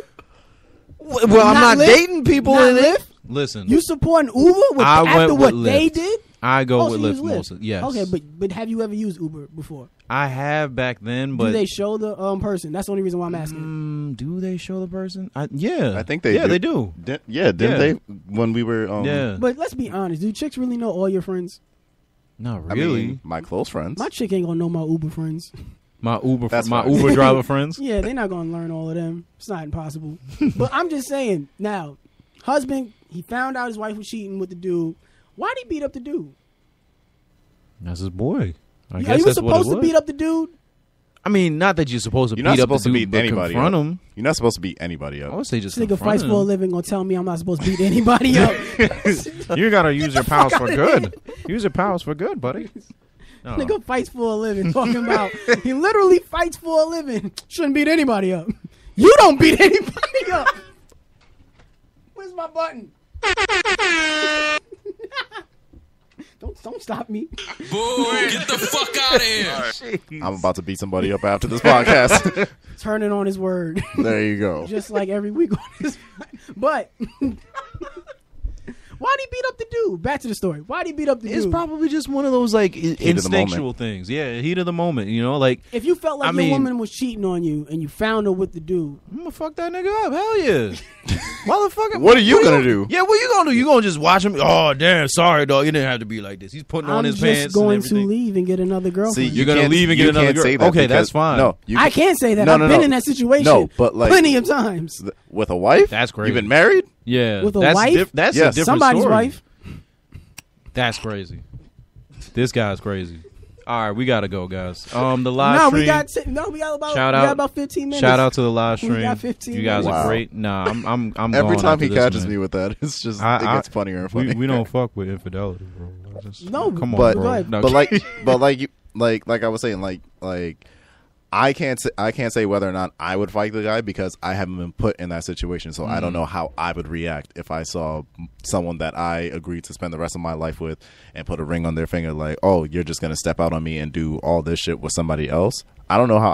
Well, I'm Not not Lyft? dating people Not in it. Lyft? Listen, You supporting Uber I went after with what they Lyft. did? I go Oh, with so you Lyft use most. Yes. Okay, but have you ever used Uber before? I have back then, Do but they show the person? That's the only reason why I'm asking. do they show the person? Yeah, I think they Yeah, do. they do. Didn't Yeah. they when we were Yeah, But let's be honest, do chicks really know all your friends? not I really. mean, my close friends. My chick ain't gonna know my Uber friends. my That's my fine. Uber driver friends. Yeah, they're not gonna learn all of them. It's not impossible. But I'm just saying, now, husband, he found out his wife was cheating with the dude. Why'd he beat up the dude? That's his boy. I Are guess you that's supposed what it to was. beat up the dude? I mean, not that you're supposed to You're not beat up the supposed to dude, beat but anybody confront up. him. You're not supposed to beat anybody I up. would say just This nigga confront fights for a him. living, gonna tell me I'm not supposed to beat anybody up. You gotta use your powers for good. Use your powers for good, buddy. No. Nigga fights for a living. Talking about he literally fights for a living. Shouldn't beat anybody up. You don't beat anybody up. Where's my button? Don't stop me. Boo, get the fuck out of here. I'm about to beat somebody up after this podcast. Turning on his word. There you go. Just like every week on his. But Why'd he beat up the dude? Back to the story. Why'd he beat up the It's dude? probably just one of those like of the instinctual moment. things. Yeah, heat of the moment. You know, like If you felt like I your mean- woman was cheating on you and you found her with the dude, I'm gonna fuck that nigga up. Hell yeah, motherfucker. What are you gonna do? Yeah, what you gonna do? You gonna just watch him? Oh damn, sorry dog, you didn't have to be like this. He's putting on I'm his just pants. going and to everything. leave and get another girlfriend. See, You're gonna can't- leave and get you another can't girl? say that Okay, that's because- fine. No, you I can't say that. No, I've no, been no. in that situation No, but, like- plenty of times. with a wife. That's crazy. You've been married. Yeah, With a that's wife? That's Yes. a different Somebody's story. wife. That's crazy. This guy's crazy. All right, we gotta go, guys. The live No, stream. we got about Shout we out- got about 15 minutes. Shout out to the live We stream. got 15 You guys minutes. are Wow. great. Nah, I'm Every going time after he this, catches man. me with that, it's just I- it gets funnier and funnier. We don't fuck with infidelity, bro. Just- No, come on, but go bro. ahead. No, but like I was saying, like I can't say whether or not I would fight the guy because I haven't been put in that situation, so I don't know how I would react if I saw someone that I agreed to spend the rest of my life with and put a ring on their finger, like, oh, you're just gonna step out on me and do all this shit with somebody else. I don't know how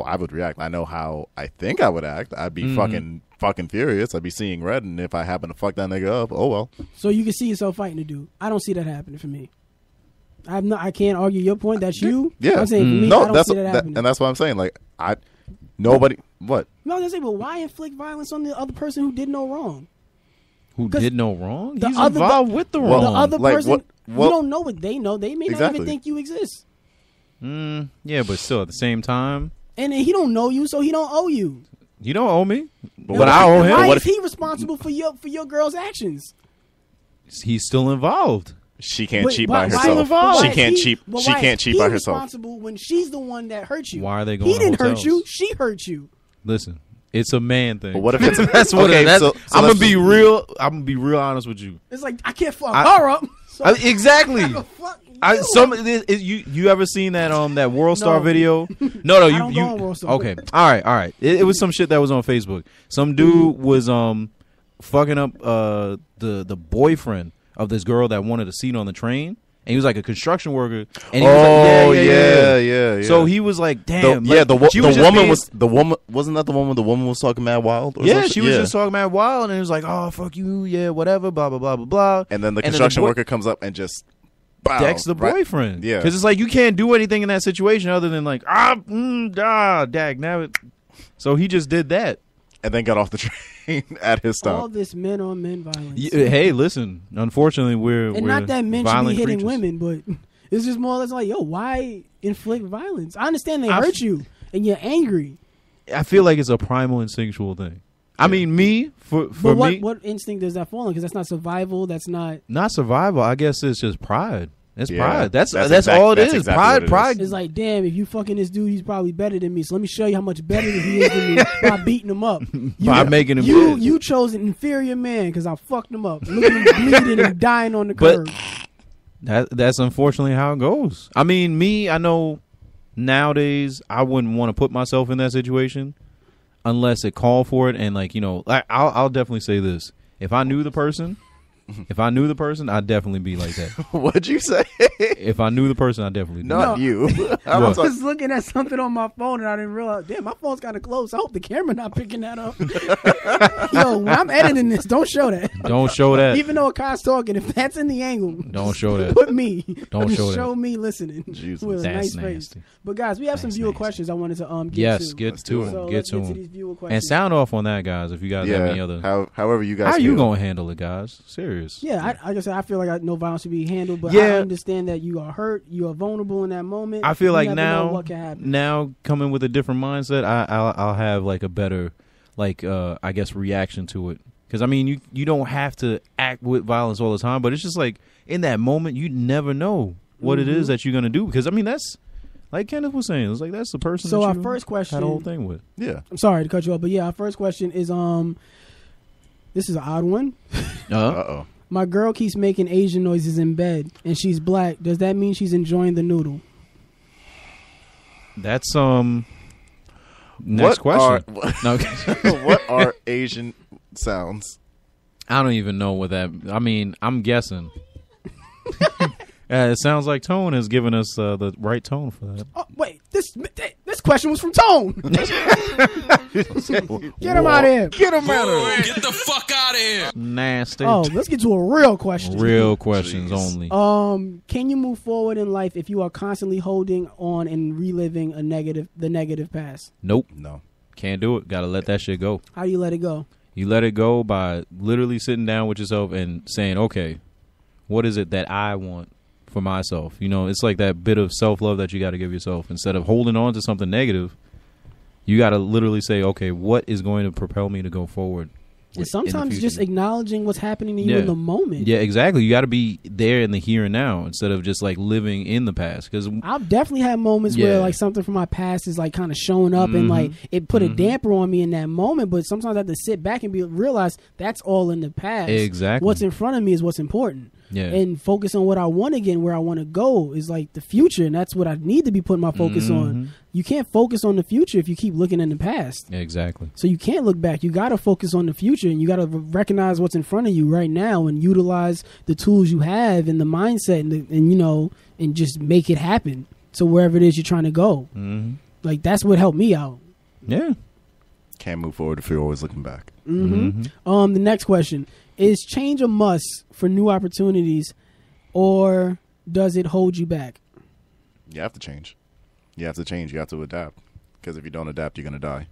I would react. I know how I think I would act. I'd be fucking furious. I'd be seeing red, and if I happen to fuck that nigga up, oh well. So you can see yourself fighting the dude. I don't see that happening for me. I can't argue your point. That's you. Yeah, I'm saying for me, I no, don't that's see that happening. and that's what I'm saying. Like nobody. What? No, I was gonna say, but why inflict violence on the other person who did no wrong? who 'cause did no wrong? the He's other- involved with the Well, wrong. The other like, person, what- you what- don't know what they know. They may not Exactly. even think you exist, Yeah, but still, at the same time, and then he don't know you, so he don't owe you. you don't owe me, But but I owe And him. why What is he responsible for your girl's actions? He's still involved. She can't But cheat why- by why- herself. but why She is can't he- cheat. but She why can't is cheat he by herself. responsible when she's the one that hurt you? Why are they going He didn't to hurt hotels? you. She hurt you. Listen, it's a man thing. But what if it's that's what okay, it is. so I'm gonna let's- be real. I'm gonna be real honest with you. It's like I can't fuck I- her up. So Exactly. fuck I you some up. you ever seen that that World Star No. video? No, I you don't go on World Star. okay. All right. It was some shit that was on Facebook. Some dude was fucking up the boyfriend of this girl that wanted a seat on the train, and he was like a construction worker. And he was Oh like, yeah. So he was like, damn. the she was just woman being- was the woman wasn't that the one when the woman was talking mad wild? Or Yeah, some she shit? was just talking mad wild, and it was like, oh fuck you, yeah, whatever, blah blah blah blah blah. And then the And construction boy- worker comes up and just bow, decks the right- boyfriend. Yeah. Because it's like you can't do anything in that situation other than like, dag, now it. So he just did that. and then got off the train at his all stop. this men on men violence. Hey, listen, unfortunately, we're and not that men should be violent hitting creatures. women, but it's just more or less like, yo, why inflict violence? I understand they I hurt f- you and you're angry. I feel like it's a primal instinctual thing. I mean, me, for But me, what instinct does that fall in? Because that's not survival. That's not. not survival. I guess it's just pride. It's Yeah, pride. That's that's all it that's is. exactly what it Pride. It's like, damn, if you fucking this dude, he's probably better than me. So let me show you how much better he is than me by beating him up. By making him You dead. you chose an inferior man because I fucked him up. Look at him bleeding and dying on the But- curb. That's unfortunately how it goes. I mean, me, I know nowadays I wouldn't want to put myself in that situation unless it called for it. And like, you know, I'll definitely say this: if I knew the person, I'd definitely be like that. What'd you say? If I knew the person, I'd definitely be Not No. you. I What? was looking at something on my phone and I didn't realize. Damn, my phone's kind of close. I hope the camera not picking that up. Yo, when I'm editing this, don't show that. Don't show that. Even though Kai's talking, if that's in the angle, Don't show that. put me. Don't show that. me listening. Jesus. With a That's nice face. nasty. But guys, we have some That's viewer nasty. questions I wanted to get Yes, to. get Let's to do it. him. So Get let's to get to him. these viewer And questions. sound off on that, guys. If you guys have any other, however you guys how you feel. gonna handle it, guys? Serious. Yeah, like I said, I feel like no violence should be handled, but I Yeah. understand that you are hurt, you are vulnerable in that moment. I feel You like never know now, what can happen. now coming with a different mindset, I'll have like a better, like I guess reaction to it. Because I mean, you don't have to act with violence all the time, but it's just like in that moment, you never know what it is that you're gonna do. Because I mean, that's like Kenneth was saying, it's like that's the person. So that our you first question- had the whole thing with. Yeah. I'm sorry to cut you off, but yeah, our first question is this is an odd one. Uh-oh. My girl keeps making Asian noises in bed, and she's black. Does that mean she's enjoying the noodle? That's next What question. No, What are Asian sounds? I don't even know what that. I mean, I'm guessing. It sounds like Tone has given us the right tone for that. Oh wait, this question was from Tone. Get him out of here. Get him out of Boy, get the fuck out of here. Nasty. Oh, let's get to a real question. Real questions only. Can you move forward in life if you are constantly holding on and reliving the negative past? Nope. No. Can't do it. Gotta let that shit go. How do you let it go? You let it go by literally sitting down with yourself and saying, okay, what is it that I want for myself? You know, it's like that bit of self-love that you got to give yourself. Instead of holding on to something negative, you got to literally say, okay, what is going to propel me to go forward? And sometimes just acknowledging what's happening to you in the moment. Yeah, exactly. You got to be there in the here and now instead of just like living in the past. Because I've definitely had moments where like something from my past is like kind of showing up and like it put a damper on me in that moment. But sometimes I have to sit back and realize that's all in the past. Exactly. What's in front of me is what's important. Yeah. And focus on what I want again, where I want to go is like the future. And that's what I need to be putting my focus on. You can't focus on the future if you keep looking in the past. Exactly. So you can't look back. You got to focus on the future, and you got to recognize what's in front of you right now and utilize the tools you have and the mindset and you know, and just make it happen to wherever it is you're trying to go. Like that's what helped me out. Yeah. Can't move forward if you're always looking back. The next question is: change a must for new opportunities, or does it hold you back? You have to change. You have to change. You have to adapt. Because if you don't adapt, you're going to die.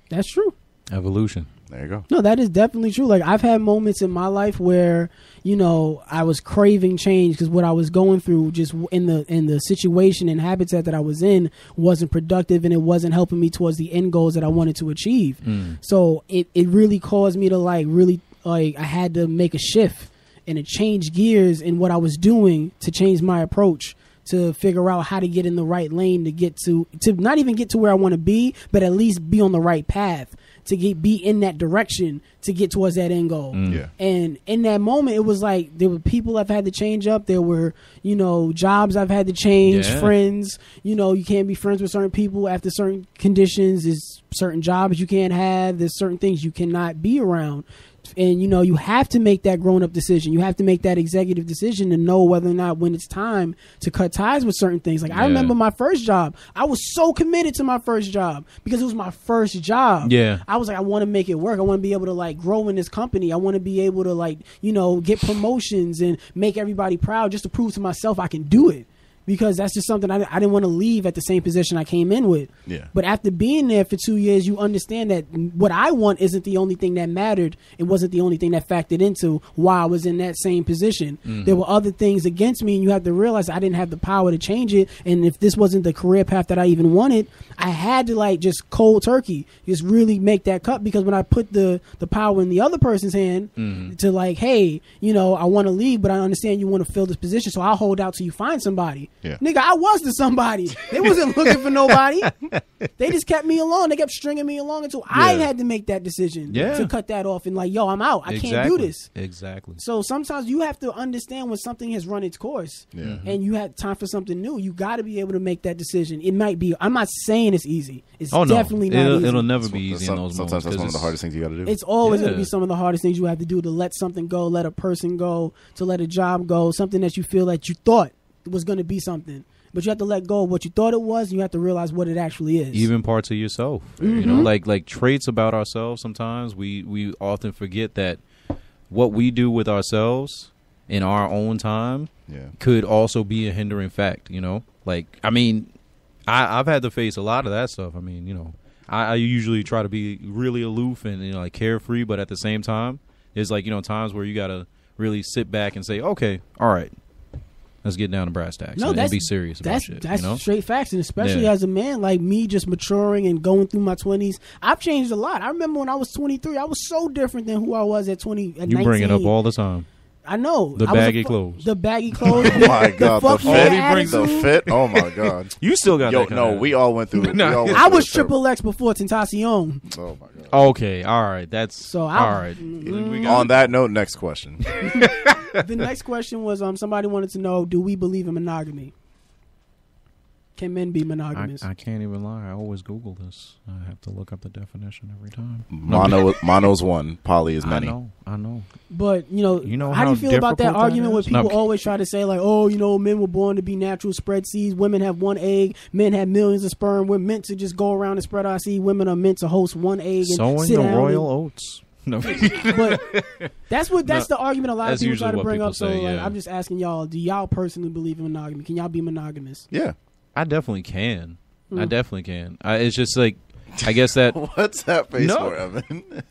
That's true. Evolution. There you go. No, that is definitely true. Like I've had moments in my life where, you know, I was craving change because what I was going through just in the situation and habitat that I was in wasn't productive and it wasn't helping me towards the end goals that I wanted to achieve. So it really caused me to I had to make a shift and to change gears in what I was doing to change my approach, to figure out how to get in the right lane to get to not even get to where I want to be, but at least be on the right path to be in that direction to get towards that end goal. Yeah. And in that moment, it was like there were people I've had to change up. There were, you know, jobs I've had to change, friends. You know, you can't be friends with certain people after certain conditions. There's certain jobs you can't have. There's certain things you cannot be around. And, you know, you have to make that grown-up decision. You have to make that executive decision to know whether or not when it's time to cut ties with certain things. Like, I remember my first job. I was so committed to my first job because it was my first job. Yeah. I was like, I want to make it work. I want to be able to, like, grow in this company. I want to be able to, like, you know, get promotions and make everybody proud just to prove to myself I can do it. Because that's just something I didn't want to leave at the same position I came in with. Yeah. But after being there for 2 years, you understand that what I want isn't the only thing that mattered. It wasn't the only thing that factored into why I was in that same position. There were other things against me, and you have to realize I didn't have the power to change it. And if this wasn't the career path that I even wanted, I had to like just cold turkey, just really make that cut. Because when I put the power in the other person's hand to like, hey, you know, I want to leave, but I understand you want to fill this position, so I'll hold out till you find somebody. Yeah. Nigga, I was the somebody. They wasn't looking for nobody. They just kept me along. They kept stringing me along until I had to make that decision to cut that off and like, yo, I'm out. I can't do this. Exactly. So sometimes you have to understand when something has run its course and you have time for something new. You got to be able to make that decision. It might be, I'm not saying it's easy. It's definitely not easy. It'll never be easy in those moments. Sometimes that's one of the hardest things you got to do. It's always going to be some of the hardest things you have to do, to let something go, let a person go, to let a job go, something that you feel that you thought was going to be something. But you have to let go of what you thought it was, and you have to realize what it actually is. Even parts of yourself. You know, like traits about ourselves sometimes we often forget that what we do with ourselves in our own time could also be a hindering fact, you know? Like, I mean, I've had to face a lot of that stuff. I mean, you know, I usually try to be really aloof and, you know, like carefree, but at the same time, there's like, you know, times where you got to really sit back and say, okay, all right, let's get down to brass tacks and be serious about shit. That's you know? straight facts. And especially as a man, like me just maturing and going through my 20s, I've changed a lot. I remember when I was 23, I was so different than who I was at 19. You bring it up all the time. I know. The baggy clothes. The baggy clothes. Oh my God, the fit. The fit. Oh my God. You still got that kind of... we all went through it. I was triple X before Tentacion. Oh my God. Okay, all right. That's so. All right. On that note, next question. The next question was somebody wanted to know, do we believe in monogamy? Can men be monogamous? I can't even lie. I always Google this. I have to look up the definition every time. Mono's one, poly is many. I know. But how do how you feel about that difficult argument that when is? people No. always try to say like, oh, men were born to be natural spread seeds. Women have one egg. Men have millions of sperm. We're meant to just go around and spread our seed. Women are meant to host one egg and Sowing sit the down royal oats. No. But that's the argument a lot of That's people try usually to what bring people up. So say, yeah. I'm just asking y'all, do y'all personally believe in monogamy? Can y'all be monogamous? Yeah. I definitely can. I definitely can. It's just like, I guess that. What's that face No. for, Evan?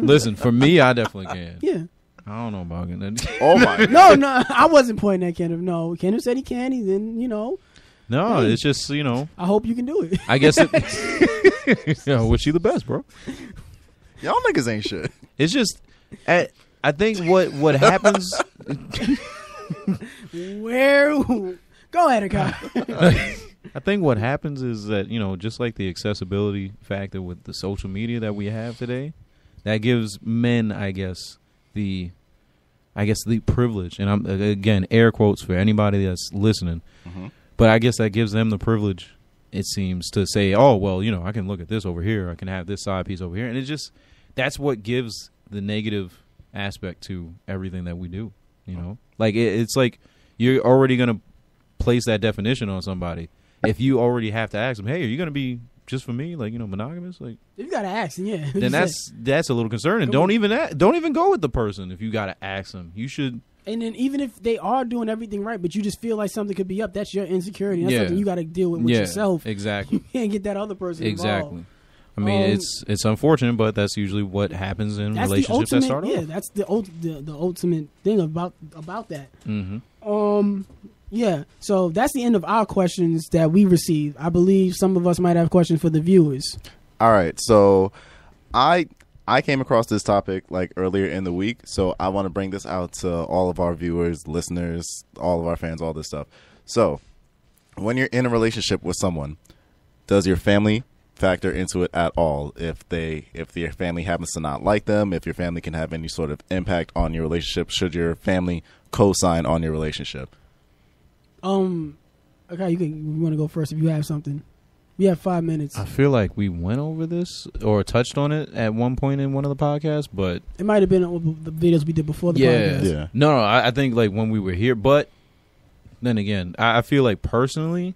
Listen, for me, I definitely can. Yeah. I don't know about it. Oh my. No, I wasn't pointing at Kenneth. No, Kenneth said he can. He then, No, Hey. it's just, I hope you can do it. I guess it. Wish you the best, bro. Y'all niggas ain't shit. It's just, I think what happens. Where? Go ahead, Akai. I think what happens is that, just like the accessibility factor with the social media that we have today, that gives men, I guess the privilege, and I'm again air quotes for anybody that's listening, but I guess that gives them the privilege, it seems, to say, oh well, I can look at this over here, I can have this side piece over here, and that's what gives the negative aspect to everything that we do. Like it's like you're already gonna place that definition on somebody if you already have to ask them, hey, are you gonna be just for me, like, monogamous? Like, If you gotta ask, yeah. then that's a little concerning. Don't even go with the person if you gotta ask them. You should. And then even if they are doing everything right, but you just feel like something could be up, that's your insecurity. That's Yeah. something you got to deal with Yeah, yourself. exactly. You can't get that other person Exactly. involved. I mean, it's unfortunate, but that's usually what happens in That's the relationships ultimate. that start Yeah, off. that's the ultimate thing about that. Mm-hmm. Yeah. So that's the end of our questions that we received. I believe some of us might have questions for the viewers. All right, so I came across this topic like earlier in the week, so I want to bring this out to all of our viewers, listeners, all of our fans, all this stuff. So, when you're in a relationship with someone, does your family factor into it at all? If your family happens to not like them, if your family can have any sort of impact on your relationship, should your family co-sign on your relationship? Okay, you want to go first if you have something. We have 5 minutes. I feel like we went over this or touched on it at one point in one of the podcasts, but It might have been the videos we did before the podcast. Yeah. No, I think like when we were here, but then again, I feel like personally,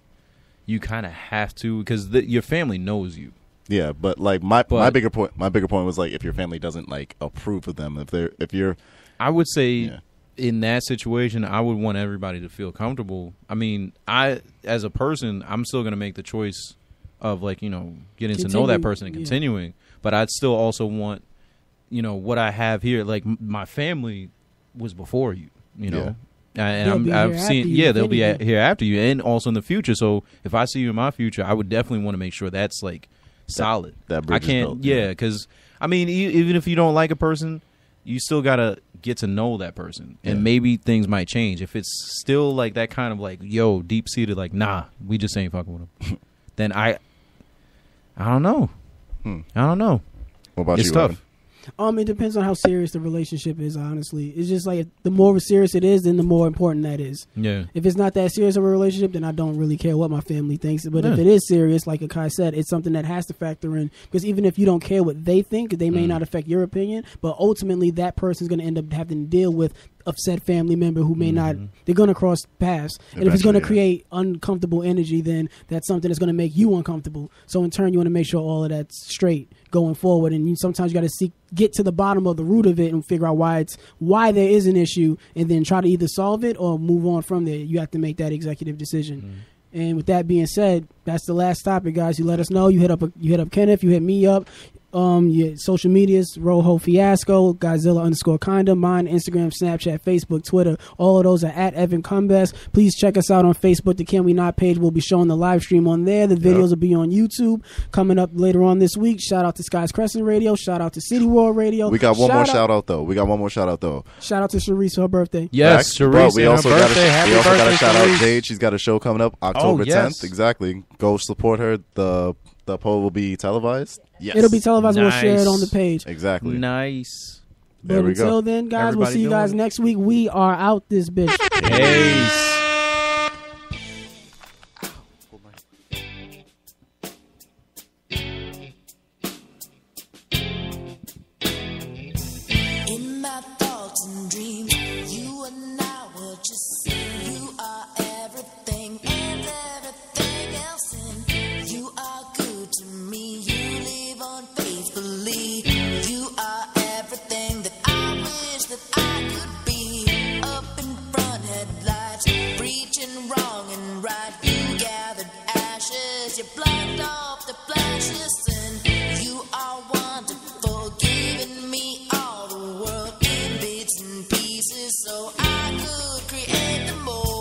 you kind of have to, because your family knows you. Yeah, but like my bigger point was like if your family doesn't like approve of them, if you're I would say Yeah. in that situation, I would want everybody to feel comfortable. I mean, as a person, I'm still going to make the choice of like, getting to know that person and continuing. But I'd still also want, what I have here. Like my family was before you, Yeah. And They'll be I've here seen, after you, they'll if be anything. here after you, and also in the future. So if I see you in my future, I would definitely want to make sure that's like solid. that I bridge is can't, built, yeah, because I mean, even if you don't like a person, you still gotta get to know that person, and Yeah. maybe things might change. If it's still like that kind of like, deep seated, like, nah, we just ain't fucking with him, then I don't know. I don't know. what about It's you? tough. Evan? It depends on how serious the relationship is, honestly. It's just like the more serious it is, then the more important that is. Yeah. If it's not that serious of a relationship, then I don't really care what my family thinks. But if Yeah. it is serious, like Akai said, it's something that has to factor in. Because even if you don't care what they think, they may not affect your opinion. But ultimately, that person's going to end up having to deal with a said family member who may not. They're going to cross paths. And if it's going to Eventually, yeah. create uncomfortable energy, then that's something that's going to make you uncomfortable. So in turn, you want to make sure all of that's straight going forward. And sometimes you got to get to the bottom of the root of it and figure out why there is an issue, and then try to either solve it or move on from there. You have to make that executive decision. And with that being said, that's the last topic, guys. You let us know. You hit up Kenneth. You hit me up. Your social medias, Rojo Fiasco, Godzilla _kinda, mine, Instagram, Snapchat, Facebook, Twitter. All of those are at Evan Cumbest. Please check us out on Facebook. The Can We Not page will be showing the live stream on there. The videos will be on YouTube coming up later on this week. Shout out to Skies Crescent Radio. Shout out to City World Radio. We got one more shout out though. Shout out to Sharice for her birthday. Yes, But Sharice, we and also her got birthday. Happy we also got birthday, to shout out Sharice. Jade. She's got a show coming up October yes. 10th. Exactly. Go support her. The poll will be televised. Yes. It'll be televised. We'll share it Nice. on the page. Exactly. Nice. There But we until go. then, guys, Everybody we'll see you guys doing it. next week. We are out this bitch. Peace. In my thoughts and dreams, you and I were just saying you are everything and everything else, and you are good to me. You live on faithfully. You are everything that I wish that I could be. Up in front, headlights, preaching wrong and right. You gathered ashes, you blocked off the flashes, and you are wonderful, giving me all the world in bits and pieces, so I could create the more.